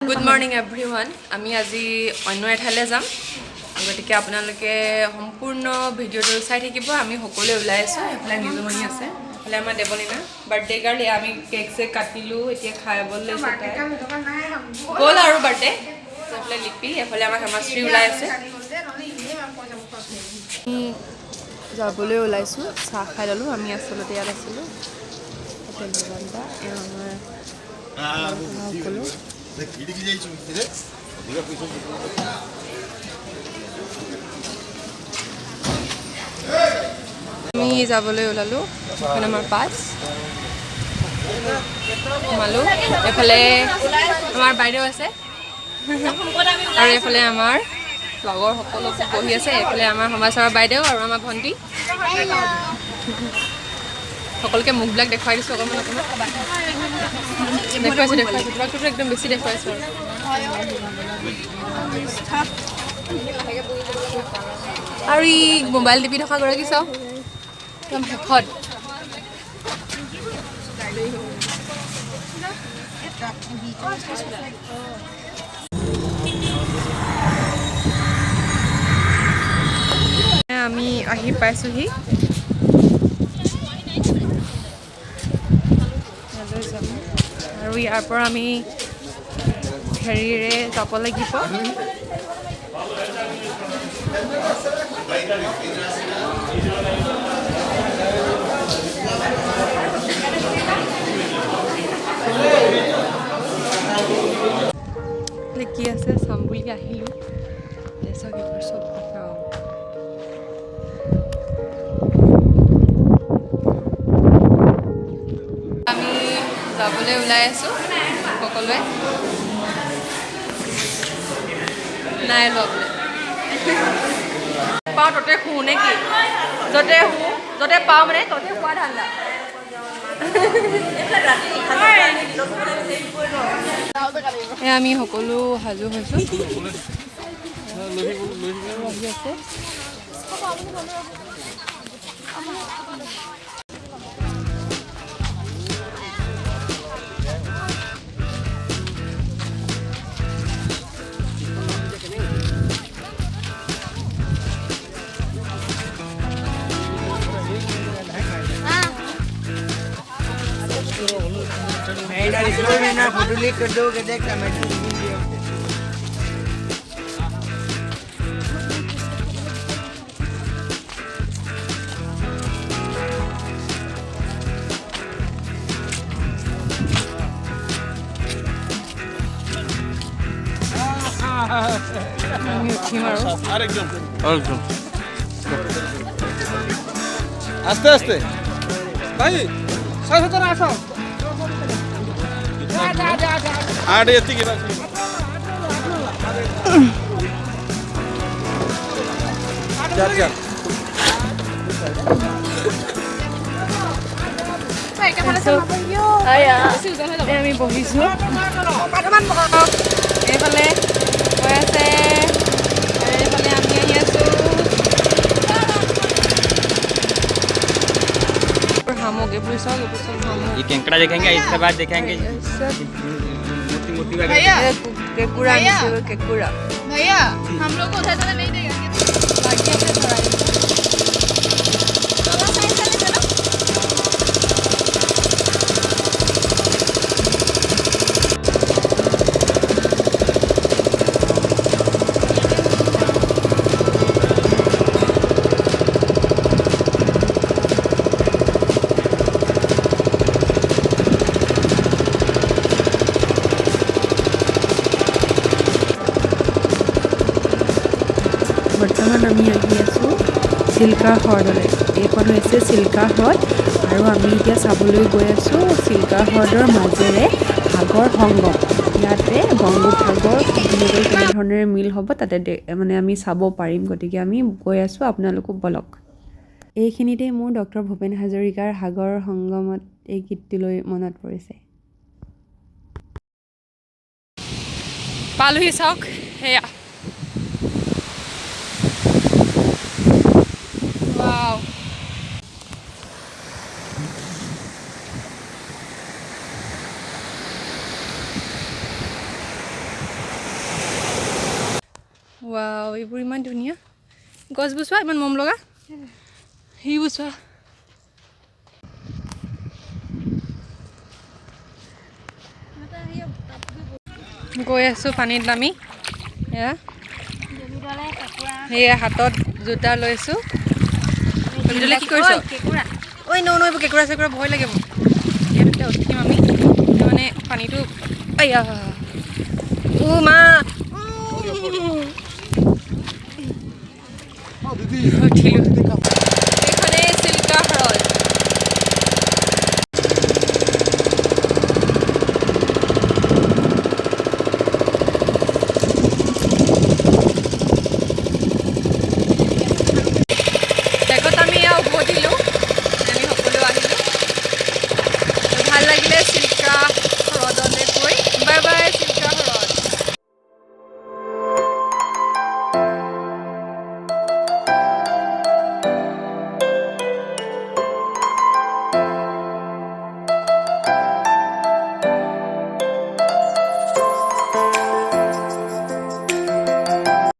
Good morning everyone. আমি আজি অন্য এঠাইলৈ যাম। গতিকে আপোনালোকে সম্পূৰ্ণ ভিডিঅ'টো চাই থাকিব। আমি সকলোৱে ওলাই আছো। এফালে নিজমণি আছে। এফালে আমাৰ দেৱলীনা বাৰ্থডে গাৰ্ল আমি কেক চেক কাটিলো। এতিয়া খাবলৈ লৈছো তাই। গ'ল আৰু বাৰ্থডে। এফালে লিপি এফালে আমাৰ হেমাশ্ৰী ওলাই আছে। যাবলৈ ওলাইছো। চাহ খাই ললো। আমি আচলতে ইয়াত আছিলো। হোটেল দোকানটা আমি যাবলৈ ওলালো। এখন আমাৰ পাছ সোমালো। এফালে আমাৰ বাইদেউ আছে আৰু এফালে আমাৰ লগৰ সকলো বহি আছে। এফালে আমাৰ সমাজসেৱা বাইদেউ আৰু আমাৰ ভণ্টি সকলোকে মুখবিলাক দেখুৱাই দিছো। অকণমান দেখুৱাইছো একদম বেছি দেখুৱাইছো আৰু ই মোবাইল টিপি থকা গৰাকী চাওঁ একদম শেষত আমি আহি পাইছোহি। আৰু ইয়াৰ পৰা আমি ফেৰীৰে যাব লাগিব। কি আছে চাম বুলি আহিলো। চব আমি যাবলৈ ওলাই আছো সকলোৱে। নাই ল'বলৈ পাওঁ ততে শুওঁ নে কি? য'তে শুওঁ য'তে পাওঁ মানে ততে খোৱা ধান্দা। আমি সকলো সাজু হৈছো। फोटो क्लिक कर दो कि देख कमेंट আস্তে আস্তে ভাই সাথে তোরা আসো আড়ে এদিকে রাখি যা যা আমি বহিছো। এইফালে হৈ আছে এইফালে আমি আহি আছো। ये केंकड़ा देखेंगे इसके बाद देखेंगे केकुड़ा केकुड़ा भैया हम लोग को उधर चला नहीं देगा বৰ্তমান আমি আহি আছোঁ চিল্কা হ্ৰদলৈ। এইখন হৈছে চিল্কা হ্ৰদ আৰু আমি এতিয়া চাবলৈ গৈ আছোঁ চিল্কা হ্ৰদৰ মাজেৰে সাগৰ সংগম। ইয়াতে বংগোপসাগৰ কেনেধৰণেৰে মিল হ'ব তাতে মানে আমি চাব পাৰিম। গতিকে আমি গৈ আছোঁ, আপোনালোকো বলক। এইখিনিতে মোৰ ডক্টৰ ভূপেন হাজৰিকাৰ সাগৰ সংগমত এই গীতটোলৈ মনত পৰিছে। পালোহি চাওক সেয়া। Wow. গছবোৰ চোৱা ইমান মৰম লগা সেইবোৰ চোৱা গৈ আছোঁ পানীত নামি সেয়া হাতত জোতা লৈছোঁ কি কৰিছ ঐ এইবোৰ কেঁকুৰা চেকুৰা ভয় লাগে মোৰ ইয়াত উঠিম আমি মানে পানীটো আয়া মা উঠিলোঁ